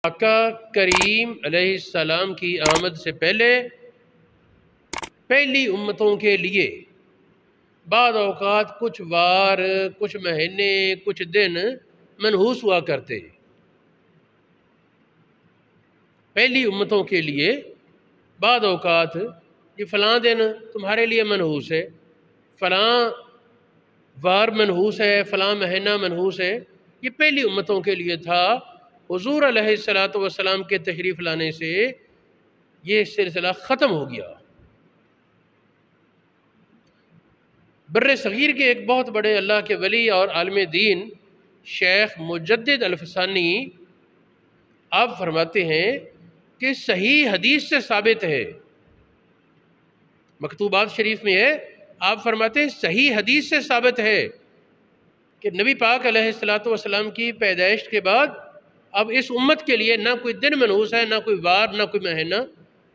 آقا کریم علیہ السلام کی آمد سے پہلے پہلی امتوں کے لیے بعض اوقات کچھ وار، کچھ مہینے، کچھ دن منحوس ہوا کرتے۔ پہلی امتوں کے لیے بعض اوقات یہ فلاں دن تمہارے لیے منحوس ہے، فلاں وار منحوس ہے، فلاں مہینہ منحوس ہے۔ یہ پہلی امتوں کے لیے تھا۔ حضور علیہ السلام کے تشریف لانے سے یہ سلسلہ ختم ہو گیا۔ بر صغیر کے ایک بہت بڑے اللہ کے ولی اور عالم دین شیخ مجدد الفسانی آپ فرماتے ہیں کہ صحیح حدیث سے ثابت ہے، مکتوبات شریف میں ہے، آپ فرماتے ہیں صحیح حدیث سے ثابت ہے کہ نبی پاک علیہ السلام کی پیدائش کے بعد اب اس امت کے لیے نہ کوئی دن منحوس ہے، نہ کوئی وار، نہ کوئی مہینہ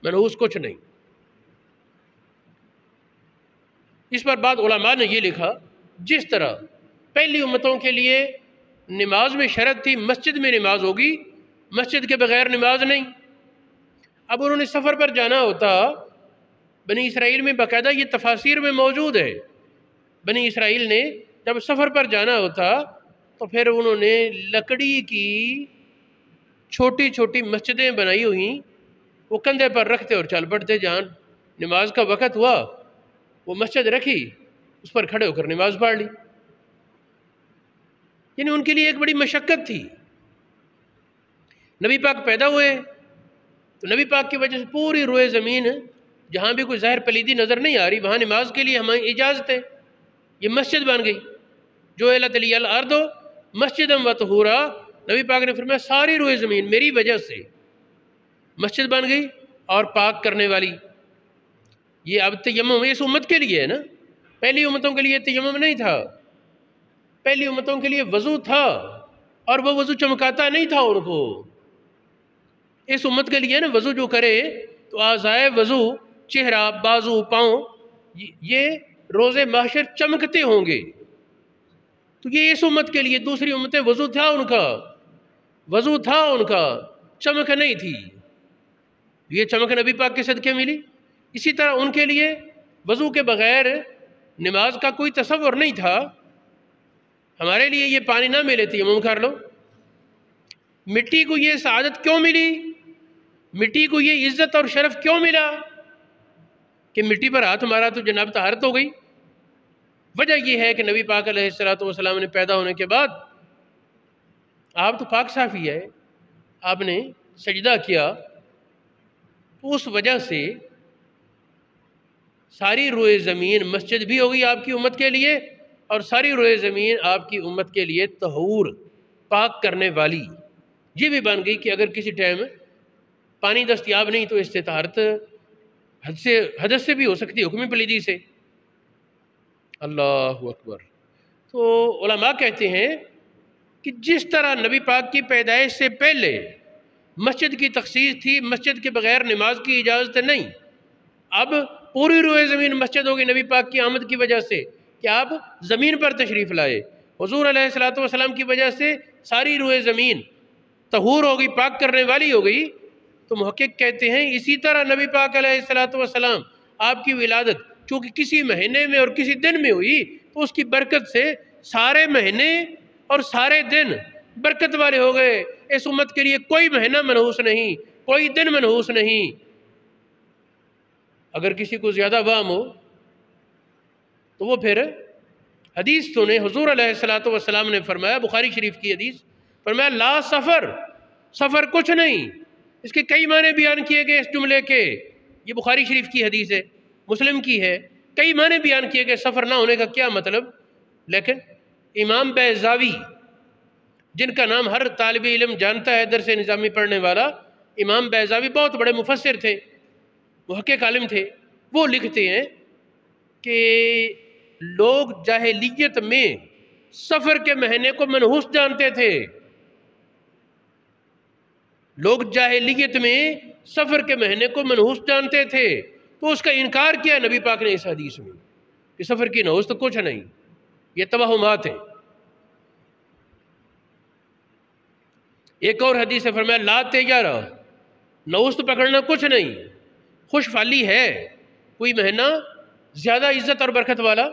منحوس، کچھ نہیں۔ اس پر بعض علماء نے یہ لکھا، جس طرح پہلی امتوں کے لیے نماز میں شرط تھی مسجد میں نماز ہوگی، مسجد کے بغیر نماز نہیں۔ اب انہوں نے سفر پر جانا ہوتا، بنی اسرائیل میں باقاعدہ یہ تفاسیر میں موجود ہے، بنی اسرائیل نے جب سفر پر جانا ہوتا تو پھر انہوں نے لکڑی کی چھوٹی چھوٹی مسجدیں بنائی ہوئیں، وہ کندھے پر رکھتے اور چل پڑتے، جہاں نماز کا وقت ہوا وہ مسجد رکھی، اس پر کھڑے ہو کر نماز پڑھ لی۔ یعنی ان کے لیے ایک بڑی مشقت تھی۔ نبی پاک پیدا ہوئے تو نبی پاک کی وجہ سے پوری روئے زمین جہاں بھی کوئی ظاہر پلیدی نظر نہیں آ رہی وہاں نماز کے لیے ہمیں اجازت ہے، یہ مسجد بن گئی۔ جو اعلت لی الارض مسجدا وطہورا، نبی پاک نے فرمایا ساری روئے زمین میری وجہ سے مسجد بن گئی اور پاک کرنے والی۔ یہ اب تیمم اس امت کے لیے ہے نا، پہلی امتوں کے لیے تیمم نہیں تھا، پہلی امتوں کے لیے وضو تھا، اور وہ وضو چمکاتا نہیں تھا ان کو۔ اس امت کے لیے نا وضو جو کرے تو اعضائے وضو، چہرہ، بازو، پاؤں، یہ روز محشر چمکتے ہوں گے۔ تو یہ اس امت کے لیے، دوسری امتیں وضو تھا ان کا، وضو تھا ان کا، چمک نہیں تھی، یہ چمک نبی پاک کے صدقے ملی۔ اسی طرح ان کے لیے وضو کے بغیر نماز کا کوئی تصور نہیں تھا۔ ہمارے لیے یہ پانی نہ ملے تیمم کر لو۔ مٹی کو یہ سعادت کیوں ملی؟ مٹی کو یہ عزت اور شرف کیوں ملا کہ مٹی پر ہاتھ مارا تو جناب طہارت ہو گئی؟ وجہ یہ ہے کہ نبی پاک علیہ السلام نے پیدا ہونے کے بعد آپ تو پاک صافی ہے، آپ نے سجدہ کیا، تو اس وجہ سے ساری روئے زمین مسجد بھی ہوگی آپ کی امت کے لیے، اور ساری روئے زمین آپ کی امت کے لیے طہور، پاک کرنے والی یہ بھی بن گئی کہ اگر کسی ٹائم پانی دستیاب نہیں تو اس سے طہارت حدث سے بھی ہو سکتی، حکمی پلیدی سے۔ اللہ اکبر۔ تو علماء کہتے ہیں کہ جس طرح نبی پاک کی پیدائش سے پہلے مسجد کی تخصیص تھی، مسجد کے بغیر نماز کی اجازت نہیں، اب پوری روئے زمین مسجد ہوگی نبی پاک کی آمد کی وجہ سے کہ آپ زمین پر تشریف لائے۔ حضور علیہ السلام کی وجہ سے ساری روئے زمین طہور ہو گئی، پاک کرنے والی ہو گئی۔ تو محقق کہتے ہیں اسی طرح نبی پاک علیہ السلام آپ کی ولادت چونکہ کسی مہینے میں اور کسی دن میں ہوئی تو اس کی برکت سے سارے مہینے اور سارے دن برکت والے ہو گئے۔ اس امت کے لیے کوئی مہینہ منحوس نہیں، کوئی دن منحوس نہیں۔ اگر کسی کو زیادہ وہم ہو تو وہ پھر حدیث سنے۔ حضور علیہ السلام نے فرمایا، بخاری شریف کی حدیث، فرمایا لا سفر، سفر کچھ نہیں۔ اس کے کئی معنی بیان کیے گئے اس جملے کے، یہ بخاری شریف کی حدیث ہے، مسلم کی ہے، کئی معنی بیان کیے گئے سفر نہ ہونے کا کیا مطلب۔ لیکن امام بیضاوی، جن کا نام ہر طالب علم جانتا ہے درس نظامی پڑھنے والا، امام بیضاوی بہت بڑے مفسر تھے، محقق عالم تھے، وہ لکھتے ہیں کہ لوگ جاہلیت میں سفر کے مہینے کو منحوس جانتے تھے، لوگ جاہلیت میں سفر کے مہینے کو منحوس جانتے تھے، تو اس کا انکار کیا نبی پاک نے اس حدیث میں کہ سفر کی نحوست تو کچھ نہیں، یہ توہمات ہیں۔ ایک اور حدیث سے فرمایا لا تیارہ، نحوست پکڑنا کچھ نہیں، خوش فالی ہے، کوئی مہینہ زیادہ عزت اور برکت والا،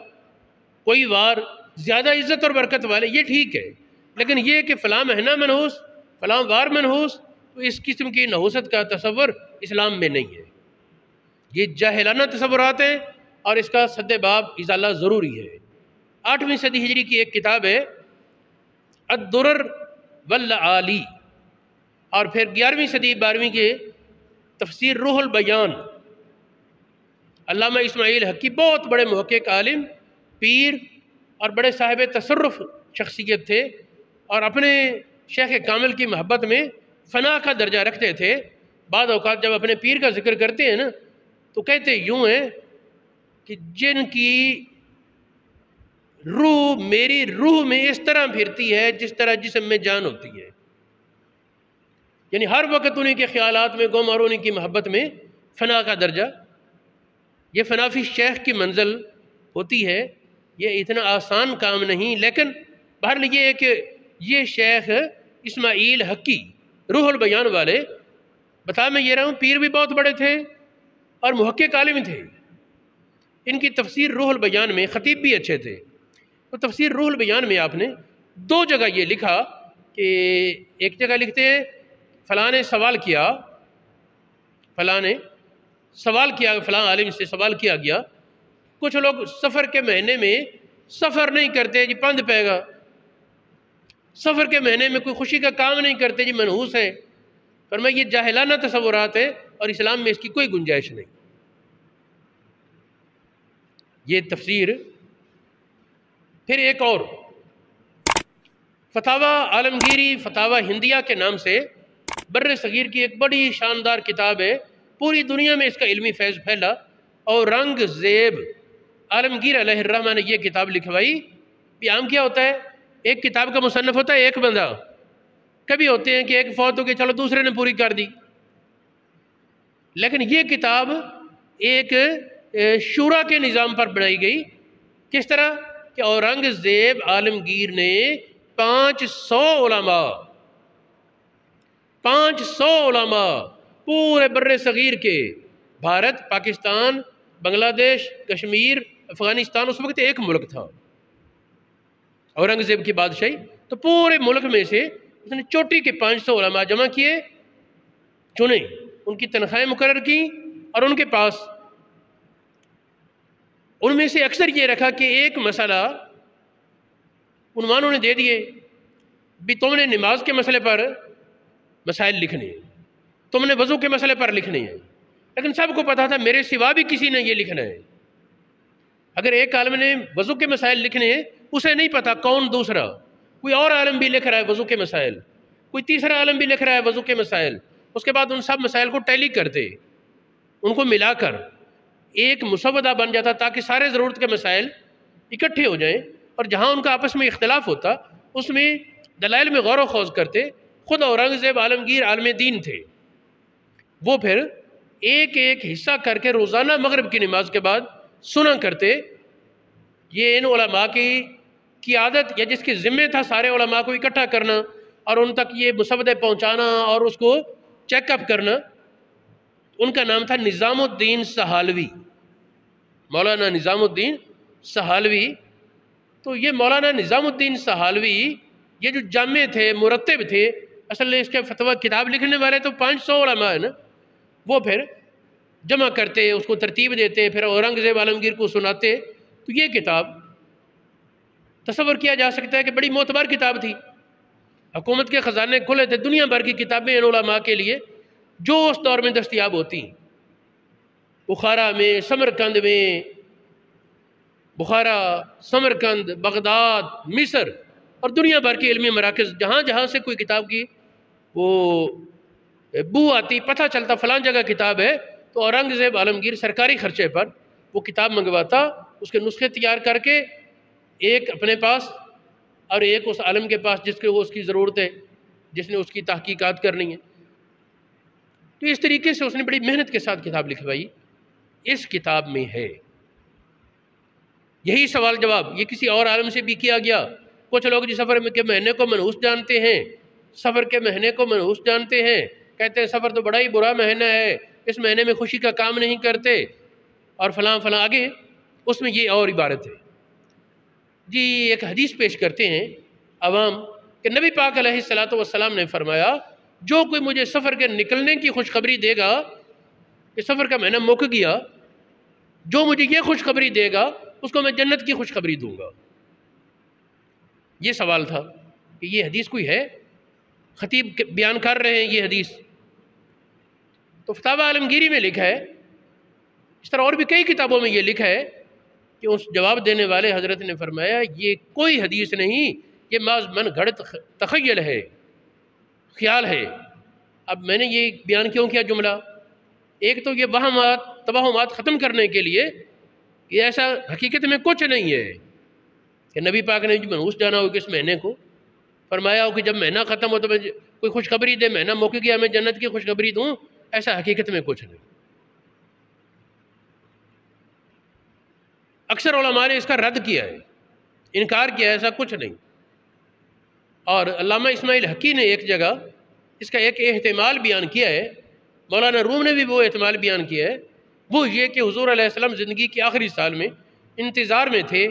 کوئی وار زیادہ عزت اور برکت والے، یہ ٹھیک ہے، لیکن یہ کہ فلاں مہینہ منحوس، فلاں وار منحوس، تو اس قسم کی نحوست کا تصور اسلام میں نہیں ہے، یہ جاہلانہ تصورات ہیں اور اس کا سد باب ازالہ ضروری ہے۔ 8ویں صدی ہجری کی ایک کتاب ہے الدرر واللعالی، اور پھر 11ویں صدی 12ویں کے تفسیر روح البیان، علامہ اسماعیل حقی بہت بڑے محقق، عالم، پیر اور بڑے صاحب تصرف شخصیت تھے، اور اپنے شیخ کامل کی محبت میں فنا کا درجہ رکھتے تھے۔ بعض اوقات جب اپنے پیر کا ذکر کرتے ہیں نا تو کہتے یوں ہیں کہ جن کی روح میری روح میں اس طرح پھرتی ہے جس طرح جسم میں جان ہوتی ہے، یعنی ہر وقت انہیں کے خیالات میں گم اور انہیں کی محبت میں فنا کا درجہ، یہ فنا فی شیخ کی منزل ہوتی ہے، یہ اتنا آسان کام نہیں، لیکن بہرحال یہ ہے کہ یہ شیخ اسماعیل حقی روح البیان والے، بتا میں یہ رہا ہوں پیر بھی بہت بڑے تھے اور محقق عالم تھے، ان کی تفسیر روح البیان میں خطیب بھی اچھے تھے، تو تفسیر روح البیان میں آپ نے 2 جگہ یہ لکھا کہ ایک جگہ لکھتے ہیں فلاں نے سوال کیا، فلاں نے سوال کیا، فلاں عالم سے سوال کیا گیا، کچھ لوگ سفر کے مہینے میں سفر نہیں کرتے جی پند پائے گا، سفر کے مہینے میں کوئی خوشی کا کام نہیں کرتے جی منحوس ہے، فرمایا یہ جاہلانہ تصورات ہے اور اسلام میں اس کی کوئی گنجائش نہیں۔ یہ تفسیر۔ پھر ایک اور فتاوی عالمگیری، فتاوی ہندیہ کے نام سے بر صغیر کی ایک بڑی شاندار کتاب ہے، پوری دنیا میں اس کا علمی فیض پھیلا، اور رنگ زیب عالمگیر علیہ الرحمہ نے یہ کتاب لکھوائی۔ بھی عام کیا ہوتا ہے، ایک کتاب کا مصنف ہوتا ہے ایک بندہ، کبھی ہوتے ہیں کہ ایک فوت ہو کے چلو دوسرے نے پوری کر دی، لیکن یہ کتاب ایک شورا کے نظام پر بنائی گئی۔ کس طرح کہ اورنگزیب عالمگیر نے 500 علماء پورے بر صغیر کے، بھارت، پاکستان، بنگلہ دیش، کشمیر، افغانستان، اس وقت ایک ملک تھا اورنگزیب کی بادشاہی، تو پورے ملک میں سے اس نے چوٹی کے 500 علماء جمع کیے، چنے، ان کی تنخواہیں مقرر کی، اور ان کے پاس ان میں سے اکثر یہ رکھا کہ ایک مسئلہ عنوان انہیں دے دیے بھی تم نے نماز کے مسئلے پر مسائل لکھنے ہیں، تم نے وضو کے مسئلے پر لکھنے ہیں، لیکن سب کو پتا تھا میرے سوا بھی کسی نے یہ لکھنا ہے۔ اگر ایک عالم نے وضو کے مسائل لکھنے ہیں، اسے نہیں پتا کون دوسرا، کوئی اور عالم بھی لکھ رہا ہے وضو کے مسائل، کوئی تیسرا عالم بھی لکھ رہا ہے وضو کے مسائل، اس کے بعد ان سب مسائل کو ٹیلی کرتے، ان کو ملا کر ایک مسودہ بن جاتا تاکہ سارے ضرورت کے مسائل اکٹھے ہو جائیں، اور جہاں ان کا آپس میں اختلاف ہوتا اس میں دلائل میں غور و خوض کرتے۔ خود اورنگزیب عالمگیر عالم دین تھے، وہ پھر ایک ایک حصہ کر کے روزانہ مغرب کی نماز کے بعد سنا کرتے۔ یہ ان علماء کی عادت، یا جس کے ذمہ تھا سارے علماء کو اکٹھا کرنا اور ان تک یہ مسودے پہنچانا اور اس کو چیک اپ کرنا، ان کا نام تھا نظام الدین سہالوی، مولانا نظام الدین سہالوی۔ تو یہ مولانا نظام الدین سہالوی یہ جو جامع تھے، مرتب تھے، اصل میں اس کے فتویٰ کتاب لکھنے والے تو 500 علماء ہیں نا، وہ پھر جمع کرتے، اس کو ترتیب دیتے، پھر اورنگزیب عالمگیر کو سناتے۔ تو یہ کتاب تصور کیا جا سکتا ہے کہ بڑی معتبر کتاب تھی، حکومت کے خزانے کھلے تھے، دنیا بھر کی کتابیں ان علماء کے لیے جو اس دور میں دستیاب ہوتی، بخارا میں، سمرقند میں، بخارا، سمرقند، بغداد، مصر اور دنیا بھر کے علمی مراکز، جہاں جہاں سے کوئی کتاب کی وہ بو آتی، پتہ چلتا فلان جگہ کتاب ہے، تو اورنگزیب عالمگیر سرکاری خرچے پر وہ کتاب منگواتا، اس کے نسخے تیار کر کے ایک اپنے پاس اور ایک اس عالم کے پاس جس کو اس کی ضرورت ہے، جس نے اس کی تحقیقات کرنی ہے۔ تو اس طریقے سے اس نے بڑی محنت کے ساتھ کتاب لکھوائی۔ اس کتاب میں ہے یہی سوال جواب، یہ کسی اور عالم سے بھی کیا گیا۔ کچھ لوگ جس سفر میں کے مہینے کو منحوس جانتے ہیں، سفر کے مہینے کو منحوس جانتے ہیں، کہتے ہیں سفر تو بڑا ہی برا مہینہ ہے، اس مہینے میں خوشی کا کام نہیں کرتے، اور فلاں فلاں آگے اس میں یہ اور عبارت ہے۔ جی ایک حدیث پیش کرتے ہیں عوام کہ نبی پاک علیہ الصلوۃ والسلام نے فرمایا جو کوئی مجھے سفر کے نکلنے کی خوشخبری دے گا کہ سفر کا مہینہ مک گیا، جو مجھے یہ خوشخبری دے گا اس کو میں جنت کی خوشخبری دوں گا۔ یہ سوال تھا کہ یہ حدیث کوئی ہے؟ خطیب بیان کر رہے ہیں یہ حدیث، تو فتاوی عالمگیری میں لکھا ہے، اس طرح اور بھی کئی کتابوں میں یہ لکھا ہے کہ اس جواب دینے والے حضرت نے فرمایا یہ کوئی حدیث نہیں، یہ محض من گھڑت تخیل ہے، خیال ہے۔ اب میں نے یہ بیان کیوں کیا جملہ؟ ایک تو یہ وہمات توہمات ختم کرنے کے لیے یہ ایسا حقیقت میں کچھ نہیں ہے کہ نبی پاک نے منحوس جانا ہو کس مہینے کو، فرمایا ہو کہ جب مہینہ ختم ہو تو میں کوئی خوشخبری دے، مہینہ مک گیا میں جنت کی خوشخبری دوں، ایسا حقیقت میں کچھ نہیں۔ اکثر علماء نے اس کا رد کیا ہے، انکار کیا ہے، ایسا کچھ نہیں۔ اور علامہ اسماعیل حقی نے ایک جگہ اس کا ایک احتمال بیان کیا ہے، مولانا روم نے بھی وہ احتمال بیان کیا ہے، وہ یہ کہ حضور علیہ السلام زندگی کے آخری سال میں انتظار میں تھے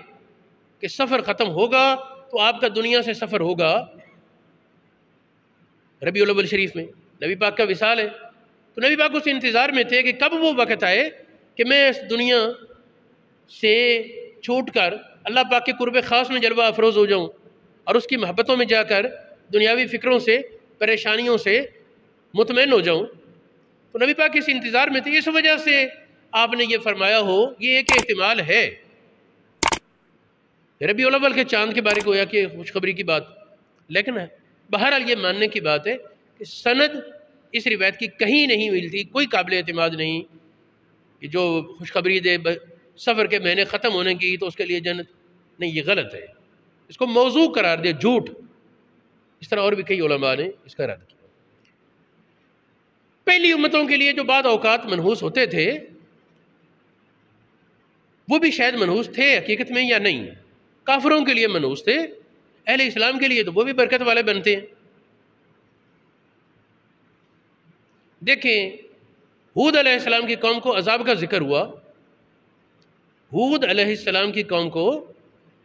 کہ سفر ختم ہوگا تو آپ کا دنیا سے سفر ہوگا ربیع الاول شریف میں، نبی پاک کا وصال ہے، تو نبی پاک اس انتظار میں تھے کہ کب وہ وقت آئے کہ میں اس دنیا سے چھوٹ کر اللہ پاک کے قرب خاص میں جلوہ افروز ہو جاؤں اور اس کی محبتوں میں جا کر دنیاوی فکروں سے پریشانیوں سے مطمئن ہو جاؤں۔ تو نبی پاک اس انتظار میں تھے، اس وجہ سے آپ نے یہ فرمایا ہو، یہ ایک احتمال ہے۔ ربیع الاول کے چاند کے بارے گویا کہ خوشخبری کی بات، لیکن بہرحال یہ ماننے کی بات ہے کہ سند اس روایت کی کہیں نہیں ملتی، کوئی قابل اعتماد نہیں کہ جو خوشخبری دے سفر کے مہینے ختم ہونے کی تو اس کے لیے جنت، نہیں، یہ غلط ہے، اس کو موضوع قرار دیا، جھوٹ۔ اس طرح اور بھی کئی علماء نے اس کا رد کیا۔ پہلی امتوں کے لیے جو بعض اوقات منحوس ہوتے تھے وہ بھی شاید منحوس تھے حقیقت میں یا نہیں، کافروں کے لیے منحوس تھے، اہل اسلام کے لیے تو وہ بھی برکت والے بنتے ہیں۔ دیکھیں ہود علیہ السلام کی قوم کو عذاب کا ذکر ہوا، ہود علیہ السلام کی قوم کو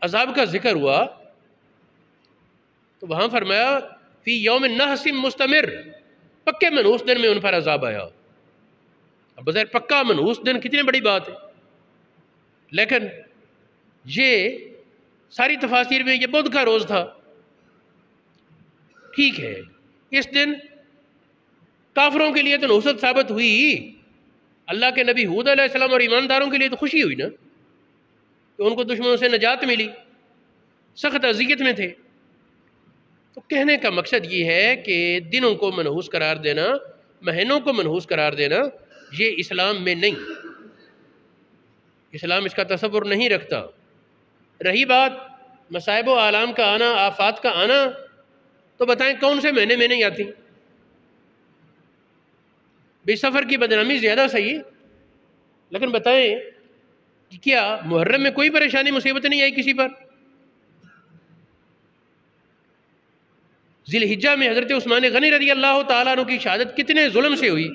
عذاب کا ذکر ہوا تو وہاں فرمایا فی یوم نحس مستمر، پکے منحوس دن میں ان پر عذاب آیا۔ اب بظاہر پکا منحوس دن کتنی بڑی بات ہے، لیکن یہ ساری تفاسیر میں یہ بدھ کا روز تھا، ٹھیک ہے، اس دن کافروں کے لیے تو نحوست ثابت ہوئی، اللہ کے نبی ہود علیہ السلام اور ایمانداروں کے لیے تو خوشی ہوئی نا کہ ان کو دشمنوں سے نجات ملی، سخت اذیت میں تھے۔ تو کہنے کا مقصد یہ ہے کہ دنوں کو منحوس قرار دینا، مہینوں کو منحوس قرار دینا، یہ اسلام میں نہیں، اسلام اس کا تصور نہیں رکھتا۔ رہی بات مصائب و آلام کا آنا، آفات کا آنا، تو بتائیں کون سے مہینے میں نہیں آتی؟ بے سفر کی بدنامی زیادہ صحیح، لیکن بتائیں کہ کیا محرم میں کوئی پریشانی مصیبت نہیں آئی کسی پر؟ ذی الحجہ میں حضرت عثمان غنی رضی اللہ تعالیٰ عنہ کی شہادت کتنے ظلم سے ہوئی،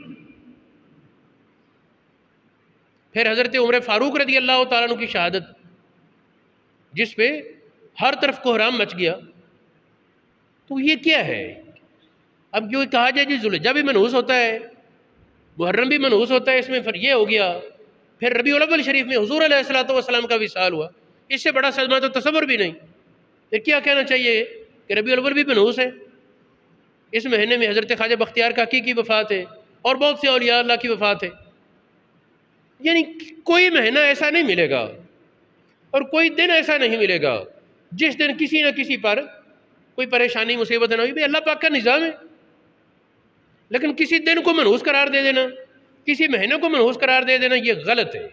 پھر حضرت عمر فاروق رضی اللہ تعالیٰ عنہ کی شہادت جس پہ ہر طرف کوہرام مچ گیا، تو یہ کیا ہے؟ اب جو کہا جائے جی ذی الحجہ بھی منحوس ہوتا ہے، محرم بھی منحوس ہوتا ہے، اس میں پھر یہ ہو گیا، پھر ربیع الاول شریف میں حضور علیہ الصلوۃ والسلام کا وصال ہوا، اس سے بڑا صدمہ تو تصور بھی نہیں۔ پھر کیا کہنا چاہیے کہ ربیع الاول بھی منحوس ہے، اس مہینے میں حضرت خواجہ بختیار کاکی کی وفات ہے اور بہت سے اولیاء اللہ کی وفات ہے۔ یعنی کوئی مہینہ ایسا نہیں ملے گا اور کوئی دن ایسا نہیں ملے گا جس دن کسی نہ کسی پر کوئی پریشانی مصیبت نہ ہوئی، بھئی اللہ پاک کا نظام ہے، لیکن کسی دن کو منحوس قرار دے دینا، کسی مہینے کو منحوس قرار دے دینا، یہ غلط ہے۔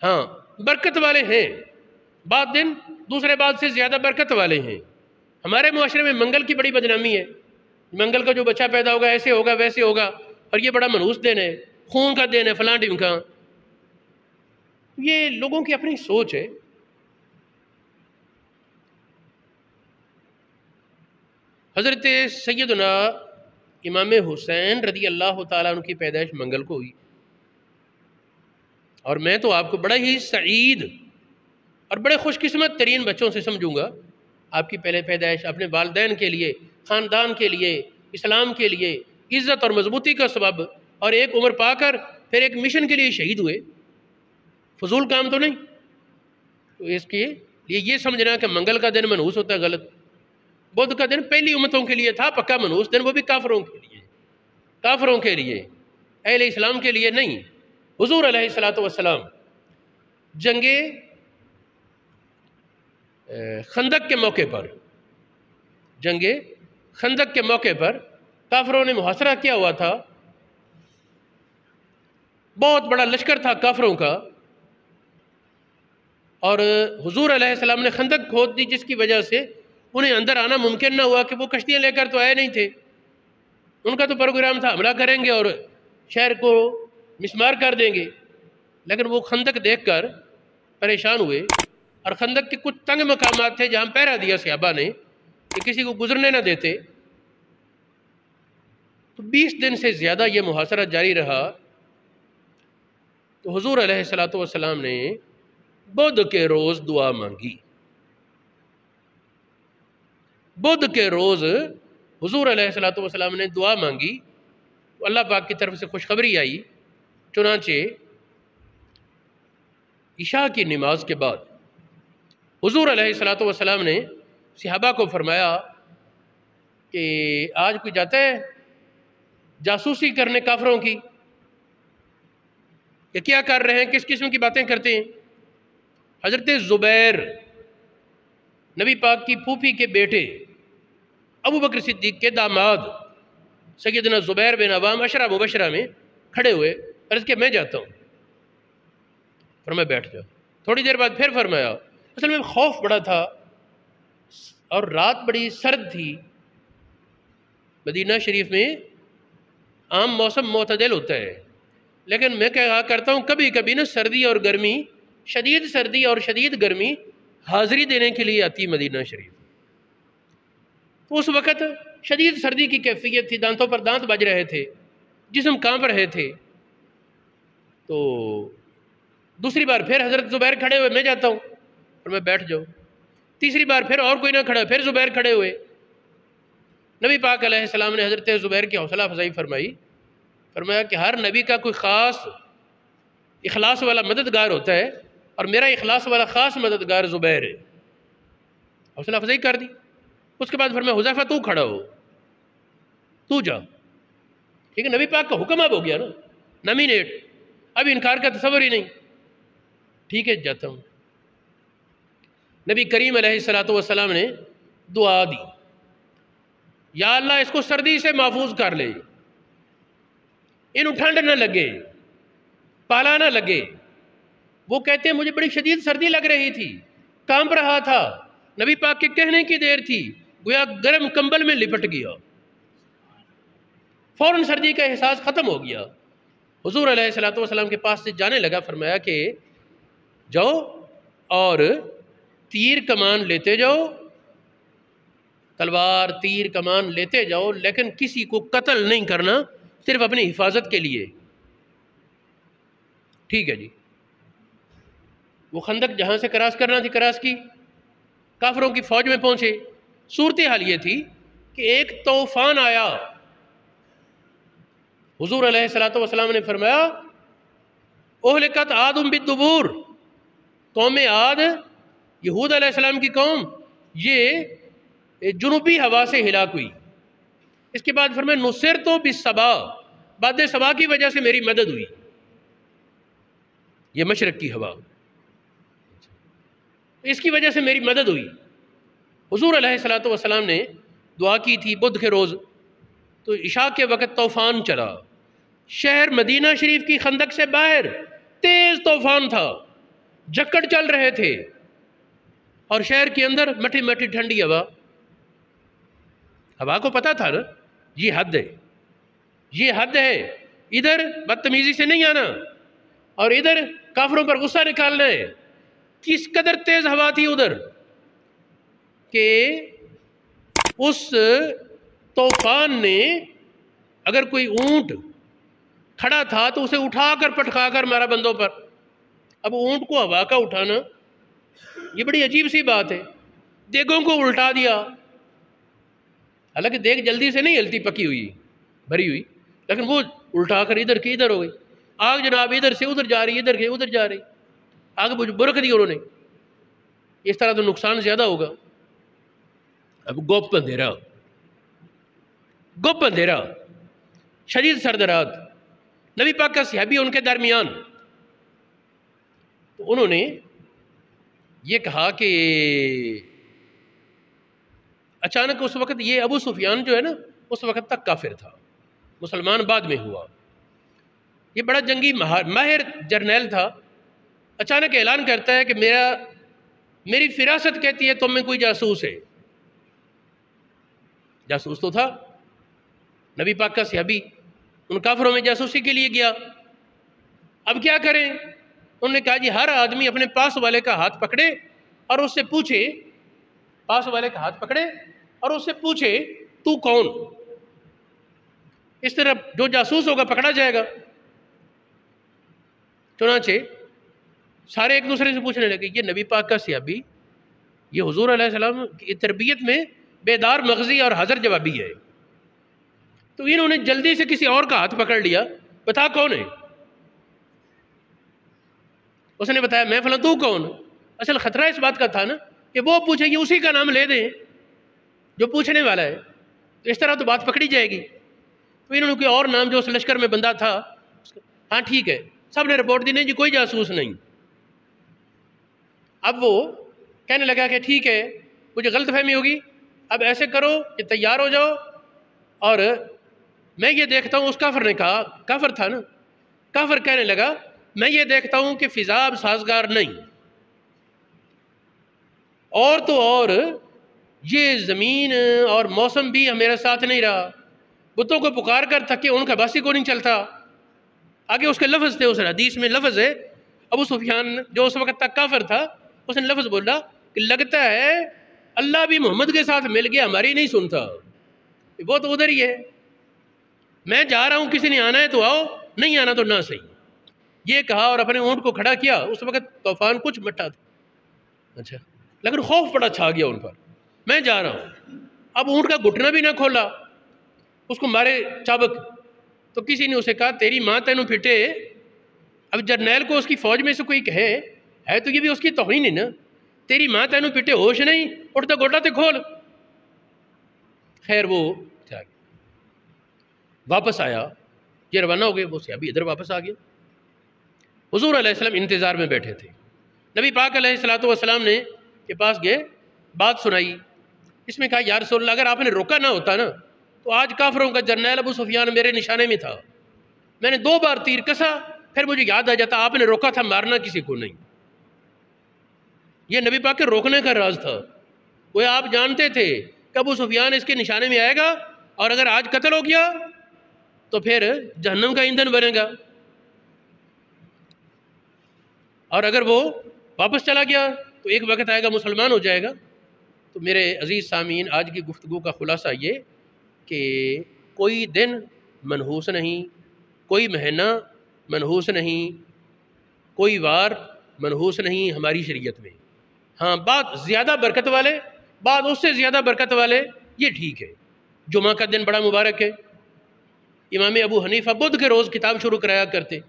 ہاں برکت والے ہیں، بعض دن دوسرے بعض سے زیادہ برکت والے ہیں۔ ہمارے معاشرے میں منگل کی بڑی بدنامی ہے، منگل کا جو بچہ پیدا ہوگا ایسے ہوگا ویسے ہوگا، اور یہ بڑا منحوس دن ہے، خون کا دن ہے، فلاں ڈمکا۔ یہ لوگوں کی اپنی سوچ ہے۔ حضرت سیدنا امام حسین رضی اللہ تعالیٰ عنہ کی پیدائش منگل کو ہوئی، اور میں تو آپ کو بڑا ہی سعید اور بڑے خوش قسمت ترین بچوں سے سمجھوں گا۔ آپ کی پہلے پیدائش اپنے والدین کے لیے، خاندان کے لیے، اسلام کے لیے عزت اور مضبوطی کا سبب، اور ایک عمر پا کر پھر ایک مشن کے لیے شہید ہوئے، فضول کام تو نہیں۔ تو اس کے لیے یہ سمجھنا کہ منگل کا دن منحوس ہوتا ہے، غلط۔ بدھ کا دن پہلی امتوں کے لیے تھا پکا منحوس دن، وہ بھی کافروں کے لیے، کافروں کے لیے، اہل اسلام کے لیے نہیں۔ حضور علیہ السلام جنگ خندق کے موقع پر، جنگ خندق کے موقع پر کافروں نے محاصرہ کیا ہوا تھا، بہت بڑا لشکر تھا کافروں کا، اور حضور علیہ السلام نے خندق کھود دی، جس کی وجہ سے انہیں اندر آنا ممکن نہ ہوا، کہ وہ کشتیاں لے کر تو آئے نہیں تھے، ان کا تو پروگرام تھا حملہ کریں گے اور شہر کو مسمار کر دیں گے، لیکن وہ خندق دیکھ کر پریشان ہوئے، اور خندق کے کچھ تنگ مقامات تھے جہاں پہرا دیا صحابہ نے کہ کسی کو گزرنے نہ دیتے۔ تو 20 دن سے زیادہ یہ محاصرہ جاری رہا۔ تو حضور علیہ السلام نے بدھ کے روز دعا مانگی، بدھ کے روز حضور علیہ السلام نے دعا مانگی، اللہ پاک کی طرف سے خوشخبری آئی۔ چنانچہ عشاء کی نماز کے بعد حضور علیہ السلام نے صحابہ کو فرمایا کہ آج کوئی جاتا ہے جاسوسی کرنے کافروں کی، کہ کیا کر رہے ہیں، کس قسم کی باتیں کرتے ہیں۔ حضرت زبیر نبی پاک کی پھوپھی کے بیٹے ابو بکر صدیق کے داماد سیدنا زبیر بن عوام عشرہ مبشرہ میں کھڑے ہوئے، عرض کہ میں جاتا ہوں، فرمایا بیٹھ جاؤ۔ تھوڑی دیر بعد پھر فرمایا، اصل میں خوف بڑا تھا اور رات بڑی سرد تھی، مدینہ شریف میں عام موسم معتدل ہوتا ہے، لیکن میں کہا کرتا ہوں کبھی کبھی نا سردی اور گرمی، شدید سردی اور شدید گرمی حاضری دینے کے لیے آتی مدینہ شریف۔ تو اس وقت شدید سردی کی کیفیت تھی، دانتوں پر دانت بج رہے تھے، جسم کانپ رہے تھے۔ تو دوسری بار پھر حضرت زبیر کھڑے ہوئے، میں جاتا ہوں، اور میں بیٹھ جاؤں۔ تیسری بار پھر اور کوئی نہ کھڑا، پھر زبیر کھڑے ہوئے۔ نبی پاک علیہ السلام نے حضرت زبیر کی حوصلہ افزائی فرمائی، فرمایا کہ ہر نبی کا کوئی خاص اخلاص والا مددگار ہوتا ہے، اور میرا اخلاص والا خاص مددگار زبیر ہے۔ حوصلہ افزائی کر دی۔ اس کے بعد فرمایا حذیفہ تو کھڑا ہو، تو جا، ٹھیک ہے، نبی پاک کا حکم اب ہو گیا نا، نامینیٹ، اب انکار کا تصور ہی نہیں، ٹھیک ہے جاتا ہوں۔ نبی کریم علیہ السلام نے دعا دی، یا اللہ اس کو سردی سے محفوظ کر لے، انہوں ٹھنڈ نہ لگے، پالا نہ لگے۔ وہ کہتے ہیں مجھے بڑی شدید سردی لگ رہی تھی، کانپ رہا تھا، نبی پاک کے کہنے کی دیر تھی، گویا گرم کمبل میں لپٹ گیا، فوراً سردی کا احساس ختم ہو گیا۔ حضور علیہ السلام کے پاس سے جانے لگا، فرمایا کہ جاؤ اور تیر کمان لیتے جاؤ، تلوار تیر کمان لیتے جاؤ، لیکن کسی کو قتل نہیں کرنا، صرف اپنی حفاظت کے لیے۔ ٹھیک ہے جی۔ وہ خندق جہاں سے کراس کرنا تھی کراس کی، کافروں کی فوج میں پہنچے۔ صورتحال یہ تھی کہ ایک طوفان آیا۔ حضور علیہ السلام نے فرمایا اہلکت عاد بالدبور، قوم عاد، یہود علیہ السلام کی قوم، یہ جنوبی ہوا سے ہلاک ہوئی۔ اس کے بعد فرمایا نصرت بالصبا، باد صبا کی وجہ سے میری مدد ہوئی، یہ مشرق کی ہوا، اس کی وجہ سے میری مدد ہوئی۔ حضور علیہ السلام نے دعا کی تھی بدھ کے روز، تو عشاء کے وقت طوفان چلا، شہر مدینہ شریف کی خندق سے باہر تیز طوفان تھا، جکڑ چل رہے تھے، اور شہر کے اندر مٹی مٹی ٹھنڈی ہوا۔ ہوا کو پتا تھا نا یہ حد ہے، یہ حد ہے، ادھر بدتمیزی سے نہیں آنا اور ادھر کافروں پر غصہ نکالنا ہے۔ کس قدر تیز ہوا تھی ادھر کہ اس طوفان نے اگر کوئی اونٹ کھڑا تھا تو اسے اٹھا کر پٹکا کر مارا بندوں پر. اب اونٹ کو ہوا کا اٹھانا یہ بڑی عجیب سی بات ہے. دیگوں کو الٹا دیا، حالانکہ دیگ جلدی سے نہیں ہلتی، پکی ہوئی بھری ہوئی، لیکن وہ الٹا کر ادھر کی ادھر ہو گئی. آگ جناب ادھر سے ادھر جا رہی، ادھر کے ادھر جا رہی، آگ برک دی انہوں نے. اس طرح تو نقصان زیادہ ہوگا. اب گپ اندھیرا، شدید سرد رات، نبی پاک کا صحابی ان کے درمیان. تو انہوں نے یہ کہا کہ اچانک اس وقت یہ ابو سفیان جو ہے نا اس وقت تک کافر تھا، مسلمان بعد میں ہوا. یہ بڑا جنگی ماہر جرنیل تھا. اچانک اعلان کرتا ہے کہ میری فراست کہتی ہے تم میں کوئی جاسوس ہے. جاسوس تو تھا نبی پاک کا صحابی، ان کافروں میں جاسوسی کے لیے گیا. اب کیا کریں؟ انہوں نے کہا جی ہر آدمی اپنے پاس والے کا ہاتھ پکڑے اور اس سے پوچھے، پاس والے کا ہاتھ پکڑے اور اس سے پوچھے تو کون؟ اس طرح جو جاسوس ہوگا پکڑا جائے گا. چنانچہ سارے ایک دوسرے سے پوچھنے لگے. یہ نبی پاک کا صحابی، یہ حضور علیہ السلام کی تربیت میں بیدار مغزی اور حاضر جوابی ہے. تو انہوں نے جلدی سے کسی اور کا ہاتھ پکڑ لیا. بتا کون ہے؟ اس نے بتایا میں فلاں. تو کون؟ اصل خطرہ اس بات کا تھا نا کہ وہ پوچھے یہ اسی کا نام لے دیں جو پوچھنے والا ہے، تو اس طرح تو بات پکڑی جائے گی. تو انہوں نے کوئی اور نام جو اس لشکر میں بندہ تھا، ہاں ٹھیک ہے، سب نے رپورٹ دی نہیں جی کوئی جاسوس نہیں. اب وہ کہنے لگا کہ ٹھیک ہے مجھے غلط فہمی ہوگی، اب ایسے کرو کہ تیار ہو جاؤ اور میں یہ دیکھتا ہوں. اس کافر نے کہا، کافر تھا نا، کافر کہنے لگا میں یہ دیکھتا ہوں کہ فضا اب سازگار نہیں، اور تو اور یہ زمین اور موسم بھی میرے ساتھ نہیں رہا. بتوں کو پکار کر تھکے ان کا بس ہی کو نہیں چلتا. آگے اس کے لفظ تھے، اس حدیث میں لفظ ہے، ابو سفیان جو اس وقت تک کافر تھا اس نے لفظ بولا کہ لگتا ہے اللہ بھی محمد کے ساتھ مل گیا، ہماری نہیں سنتا، وہ تو ادھر ہی ہے. میں جا رہا ہوں، کسی نے آنا ہے تو آؤ، نہیں آنا تو نہ صحیح. یہ کہا اور اپنے اونٹ کو کھڑا کیا. اس وقت طوفان کچھ مٹا تھا، اچھا، لیکن خوف بڑا چھا گیا ان پر. میں جا رہا ہوں. اب اونٹ کا گھٹنا بھی نہ کھولا، اس کو مارے چابک. تو کسی نے اسے کہا تیری ماں تینوں پھٹے. اب جرنیل کو اس کی فوج میں سے کوئی کہے ہے تو یہ بھی اس کی توہین ہے نا. تیری ماں تینوں پھٹے، ہوش نہیں، اٹھتا گوٹا تے کھول. خیر وہ واپس آیا، یہ روانہ ہو گئے. وہ صحابی ادھر واپس آ گیا. حضور علیہ السلام انتظار میں بیٹھے تھے. نبی پاک علیہ السلام نے کے پاس گئے، بات سنائی. اس میں کہا یا رسول اللہ اگر آپ نے روکا نہ ہوتا نا تو آج کافروں کا جرنیل ابو سفیان میرے نشانے میں تھا. میں نے 2 بار تیر کسا، پھر مجھے یاد آ جاتا آپ نے روکا تھا، مارنا کسی کو نہیں. یہ نبی پاک کے روکنے کا راز تھا. وہ آپ جانتے تھے کہ ابو سفیان اس کے نشانے میں آئے گا اور اگر آج قتل ہو گیا تو پھر جہنم کا ایندھن بنے گا، اور اگر وہ واپس چلا گیا تو ایک وقت آئے گا مسلمان ہو جائے گا. تو میرے عزیز سامعین، آج کی گفتگو کا خلاصہ یہ کہ کوئی دن منحوس نہیں، کوئی مہینہ منحوس نہیں، کوئی وار منحوس نہیں ہماری شریعت میں. ہاں بعد زیادہ برکت والے، بعد اس سے زیادہ برکت والے، یہ ٹھیک ہے. جمعہ کا دن بڑا مبارک ہے. امام ابو حنیفہ بدھ کے روز کتاب شروع کرایا کرتے،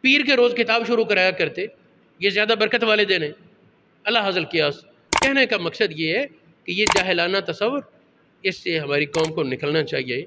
پیر کے روز کتاب شروع کرایا کرتے. یہ زیادہ برکت والے دن ہیں. اللہ حاصل قیاس. کہنے کا مقصد یہ ہے کہ یہ جاہلانہ تصور، اس سے ہماری قوم کو نکلنا چاہیے.